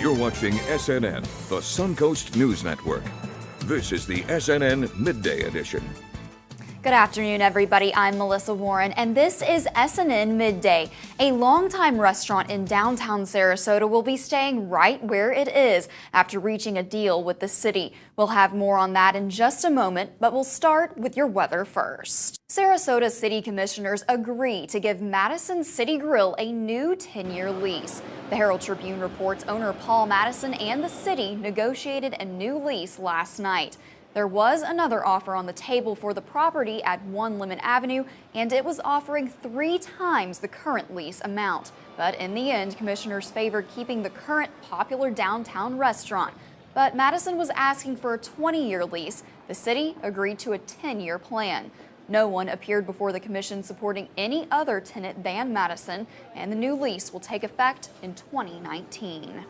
You're watching SNN, the Suncoast News Network. This is the SNN Midday Edition. Good afternoon, everybody. I'm Melissa Warren, and this is SNN Midday. A longtime restaurant in downtown Sarasota will be staying right where it is after reaching a deal with the city. We'll have more on that in just a moment, but we'll start with your weather first. Sarasota City Commissioners agree to give Madison City Grill a new 10-year lease. The Herald Tribune reports owner Paul Madison and the city negotiated a new lease last night. There was another offer on the table for the property at 1 Lemon Avenue, and it was offering 3 times the current lease amount. But in the end, commissioners favored keeping the current popular downtown restaurant. But Madison was asking for a 20-year lease. The city agreed to a 10-year plan. No one appeared before the commission supporting any other tenant than Madison, and the new lease will take effect in 2019.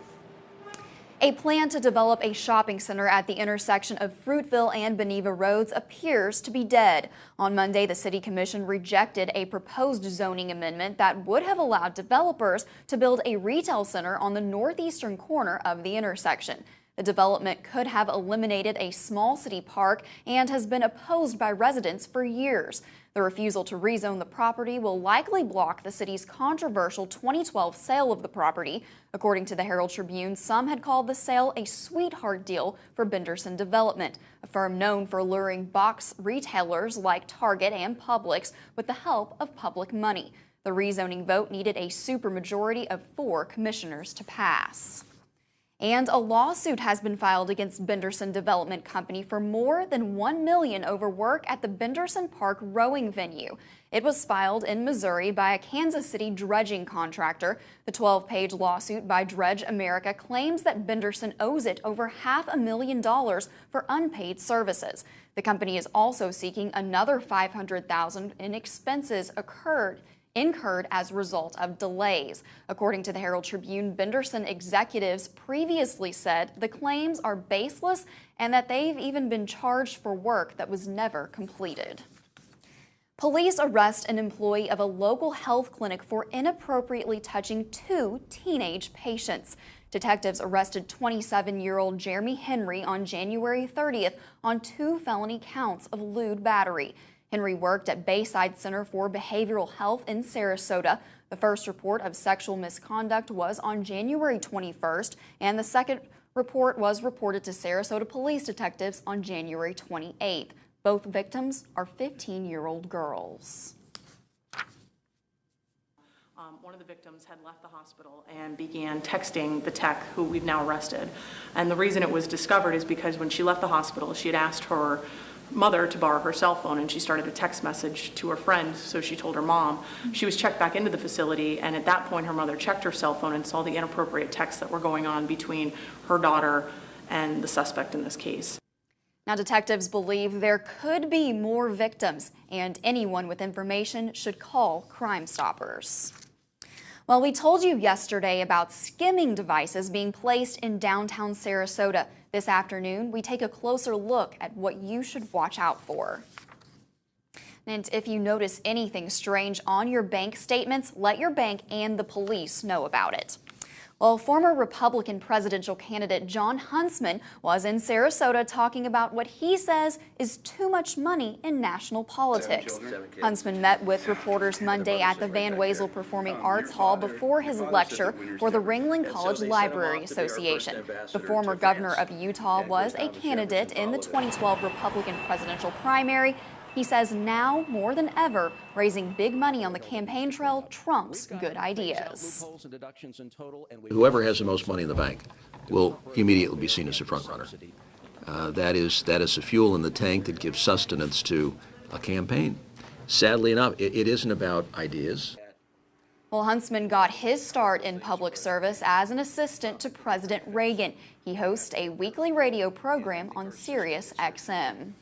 A plan to develop a shopping center at the intersection of Fruitville and Beneva Roads appears to be dead. On Monday, the City Commission rejected a proposed zoning amendment that would have allowed developers to build a retail center on the northeastern corner of the intersection. The development could have eliminated a small city park and has been opposed by residents for years. The refusal to rezone the property will likely block the city's controversial 2012 sale of the property. According to the Herald Tribune, some had called the sale a sweetheart deal for Benderson Development, a firm known for luring box retailers like Target and Publix with the help of public money. The rezoning vote needed a supermajority of 4 commissioners to pass. And a lawsuit has been filed against Benderson Development Company for more than $1 million over work at the Benderson Park rowing venue. It was filed in Missouri by a Kansas City dredging contractor. The 12-page lawsuit by Dredge America claims that Benderson owes it over $500,000 for unpaid services. The company is also seeking another $500,000 in expenses incurred as a result of delays. According to the Herald Tribune, Benderson executives previously said the claims are baseless and that they've even been charged for work that was never completed. Police arrest an employee of a local health clinic for inappropriately touching 2 teenage patients. Detectives arrested 27-year-old Jeremy Henry on January 30th on 2 felony counts of lewd battery. Henry worked at Bayside Center for Behavioral Health in Sarasota. The first report of sexual misconduct was on January 21st, and the second report was reported to Sarasota police detectives on January 28th. Both victims are 15-year-old girls. One of the victims had left the hospital and began texting the tech who we've now arrested. And the reason it was discovered is because when she left the hospital, she had asked her mother to borrow her cell phone, and she started a text message to her friend, so she told her mom. She was checked back into the facility, and at that point her mother checked her cell phone and saw the inappropriate texts that were going on between her daughter and the suspect in this case. Now, detectives believe there could be more victims, and anyone with information should call Crime Stoppers. Well, we told you yesterday about skimming devices being placed in downtown Sarasota. This afternoon, we take a closer look at what you should watch out for. And if you notice anything strange on your bank statements, let your bank and the police know about it. Well, former Republican presidential candidate Jon Huntsman was in Sarasota talking about what he says is too much money in national politics. Huntsman met with reporters Monday at the Van Wezel Performing Arts Hall before his lecture for the Ringling College Library Association. The former governor of Utah was a candidate in the 2012 Republican presidential primary. He says now, more than ever, raising big money on the campaign trail trumps good ideas. Whoever has the most money in the bank will immediately be seen as a front runner. That is the fuel in the tank that gives sustenance to a campaign. Sadly enough, it isn't about ideas. Well, Huntsman got his start in public service as an assistant to President Reagan. He hosts a weekly radio program on Sirius XM.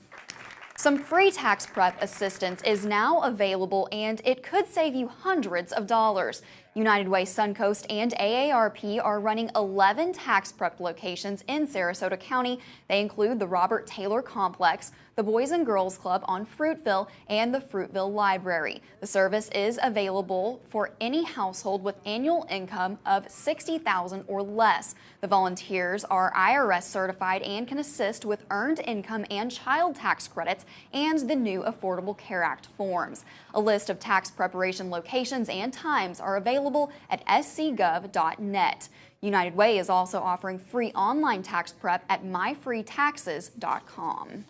Some free tax prep assistance is now available, and it could save you hundreds of dollars. United Way Suncoast and AARP are running 11 tax prep locations in Sarasota County. They include the Robert Taylor Complex, the Boys and Girls Club on Fruitville, and the Fruitville Library. The service is available for any household with annual income of $60,000 or less. The volunteers are IRS certified and can assist with earned income and child tax credits and the new Affordable Care Act forms. A list of tax preparation locations and times are available at scgov.net. United Way is also offering free online tax prep at myfreetaxes.com.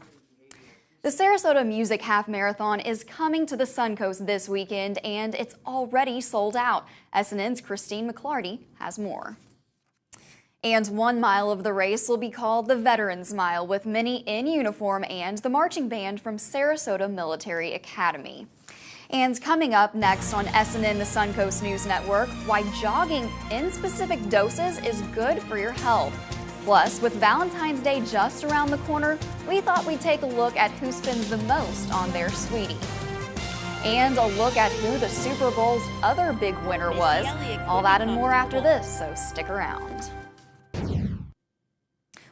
The Sarasota Music Half Marathon is coming to the Suncoast this weekend, and it's already sold out. SNN's Christine McClarty has more. And 1 mile of the race will be called the Veterans Mile, with many in uniform and the marching band from Sarasota Military Academy. And coming up next on SNN, the Suncoast News Network, why jogging in specific doses is good for your health. Plus, with Valentine's Day just around the corner, we thought we'd take a look at who spends the most on their sweetie. And a look at who the Super Bowl's other big winner was. All that and more after this, so stick around.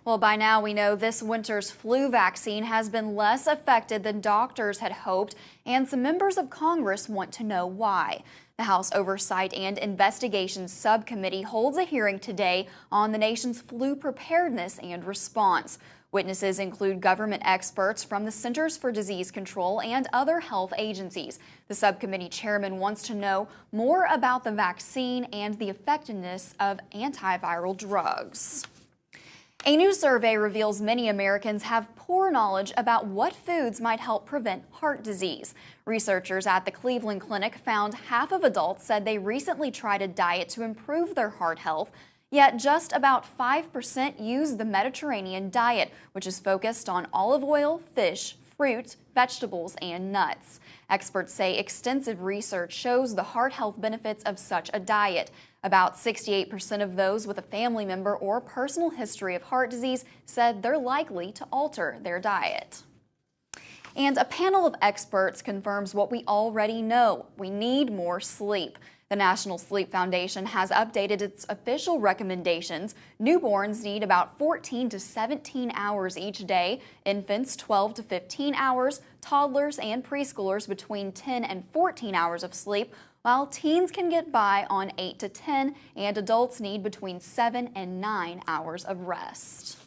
Well, by now we know this winter's flu vaccine has been less effective than doctors had hoped, and some members of Congress want to know why. The House Oversight and Investigations Subcommittee holds a hearing today on the nation's flu preparedness and response. Witnesses include government experts from the Centers for Disease Control and other health agencies. The subcommittee chairman wants to know more about the vaccine and the effectiveness of antiviral drugs. A new survey reveals many Americans have poor knowledge about what foods might help prevent heart disease. Researchers at the Cleveland Clinic found half of adults said they recently tried a diet to improve their heart health, yet just about 5% use the Mediterranean diet, which is focused on olive oil, fish, fruit, vegetables, and nuts. Experts say extensive research shows the heart health benefits of such a diet. About 68% of those with a family member or personal history of heart disease said they're likely to alter their diet. And a panel of experts confirms what we already know: we need more sleep. The National Sleep Foundation has updated its official recommendations. Newborns need about 14 to 17 hours each day, infants 12 to 15 hours, toddlers and preschoolers between 10 and 14 hours of sleep, while teens can get by on 8 to 10, and adults need between 7 and 9 hours of rest.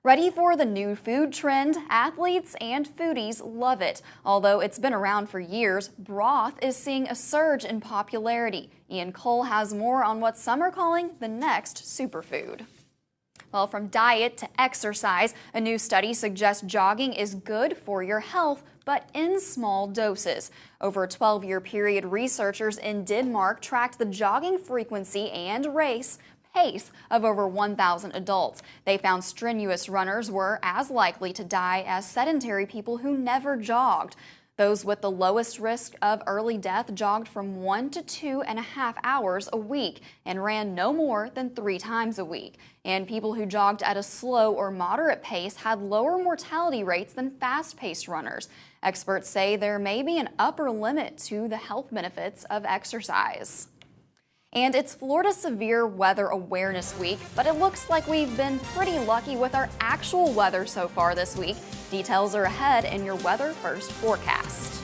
Ready for the new food trend? Athletes and foodies love it. Although it's been around for years, broth is seeing a surge in popularity. Ian Cole has more on what some are calling the next superfood. Well, from diet to exercise, a new study suggests jogging is good for your health, but in small doses. Over a 12-year period, researchers in Denmark tracked the jogging frequency and pace of over 1,000 adults. They found strenuous runners were as likely to die as sedentary people who never jogged. Those with the lowest risk of early death jogged from 1 to 2.5 hours a week and ran no more than 3 times a week. And people who jogged at a slow or moderate pace had lower mortality rates than fast-paced runners. Experts say there may be an upper limit to the health benefits of exercise. And it's Florida Severe Weather Awareness Week, but it looks like we've been pretty lucky with our actual weather so far this week. Details are ahead in your Weather First forecast.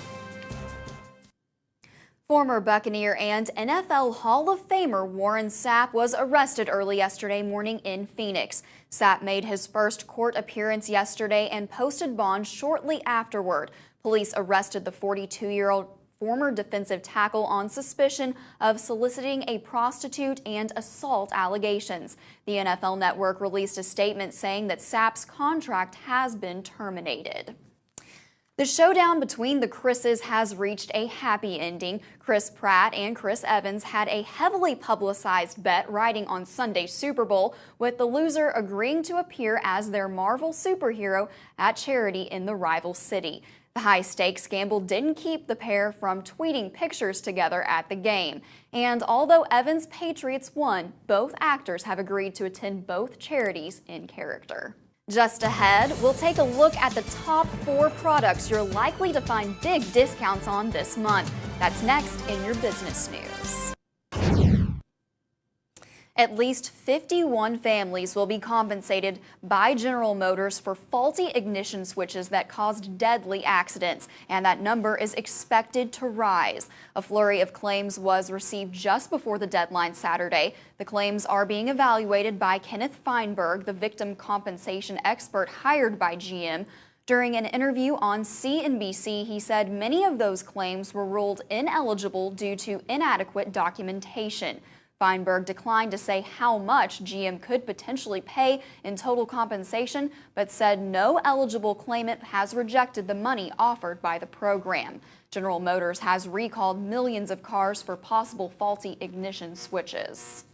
Former Buccaneer and NFL Hall of Famer Warren Sapp was arrested early yesterday morning in Phoenix. Sapp made his first court appearance yesterday and posted bond shortly afterward. Police arrested the 42-year-old former defensive tackle on suspicion of soliciting a prostitute and assault allegations. The NFL Network released a statement saying that Sapp's contract has been terminated. The showdown between the Chris's has reached a happy ending. Chris Pratt and Chris Evans had a heavily publicized bet riding on Sunday's Super Bowl, with the loser agreeing to appear as their Marvel superhero at charity in the rival city. The high-stakes gamble didn't keep the pair from tweeting pictures together at the game. And although Evans' Patriots won, both actors have agreed to attend both charities in character. Just ahead, we'll take a look at the top 4 products you're likely to find big discounts on this month. That's next in your business news. At least 51 families will be compensated by General Motors for faulty ignition switches that caused deadly accidents, and that number is expected to rise. A flurry of claims was received just before the deadline Saturday. The claims are being evaluated by Kenneth Feinberg, the victim compensation expert hired by GM. During an interview on CNBC, he said many of those claims were ruled ineligible due to inadequate documentation. Feinberg declined to say how much GM could potentially pay in total compensation, but said no eligible claimant has rejected the money offered by the program. General Motors has recalled millions of cars for possible faulty ignition switches.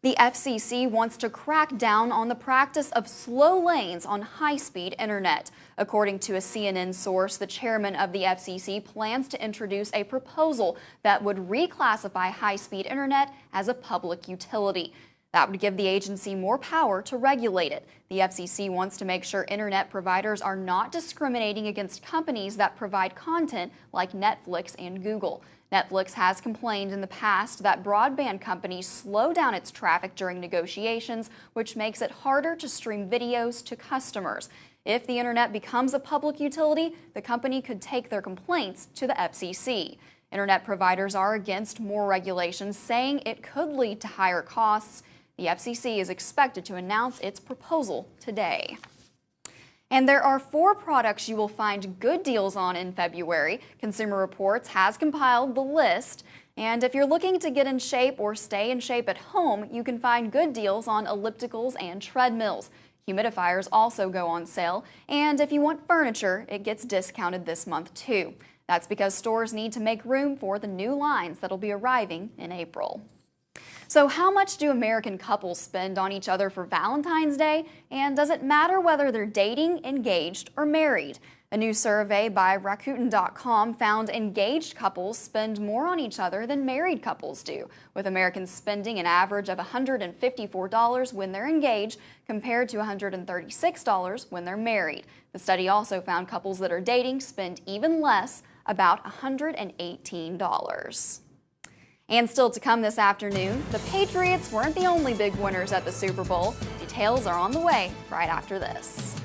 The FCC wants to crack down on the practice of slow lanes on high-speed internet. According to a CNN source, the chairman of the FCC plans to introduce a proposal that would reclassify high-speed internet as a public utility. That would give the agency more power to regulate it. The FCC wants to make sure internet providers are not discriminating against companies that provide content like Netflix and Google. Netflix has complained in the past that broadband companies slow down its traffic during negotiations, which makes it harder to stream videos to customers. If the internet becomes a public utility, the company could take their complaints to the FCC. Internet providers are against more regulations, saying it could lead to higher costs. The FCC is expected to announce its proposal today. And there are 4 products you will find good deals on in February. Consumer Reports has compiled the list. And if you're looking to get in shape or stay in shape at home, you can find good deals on ellipticals and treadmills. Humidifiers also go on sale. And if you want furniture, it gets discounted this month too. That's because stores need to make room for the new lines that'll be arriving in April. So how much do American couples spend on each other for Valentine's Day? And does it matter whether they're dating, engaged, or married? A new survey by Rakuten.com found engaged couples spend more on each other than married couples do, with Americans spending an average of $154 when they're engaged compared to $136 when they're married. The study also found couples that are dating spend even less, about $118. And still to come this afternoon, the Patriots weren't the only big winners at the Super Bowl. Details are on the way right after this.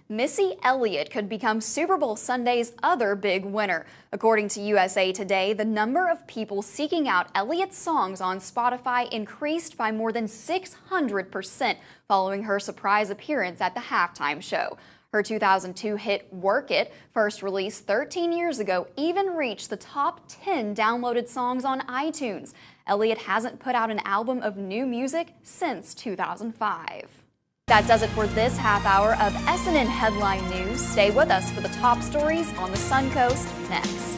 Missy Elliott could become Super Bowl Sunday's other big winner. According to USA Today, the number of people seeking out Elliott's songs on Spotify increased by more than 600% following her surprise appearance at the halftime show. Her 2002 hit Work It, first released 13 years ago, even reached the top 10 downloaded songs on iTunes. Elliott hasn't put out an album of new music since 2005. That does it for this half hour of SNN Headline News. Stay with us for the top stories on the Suncoast next.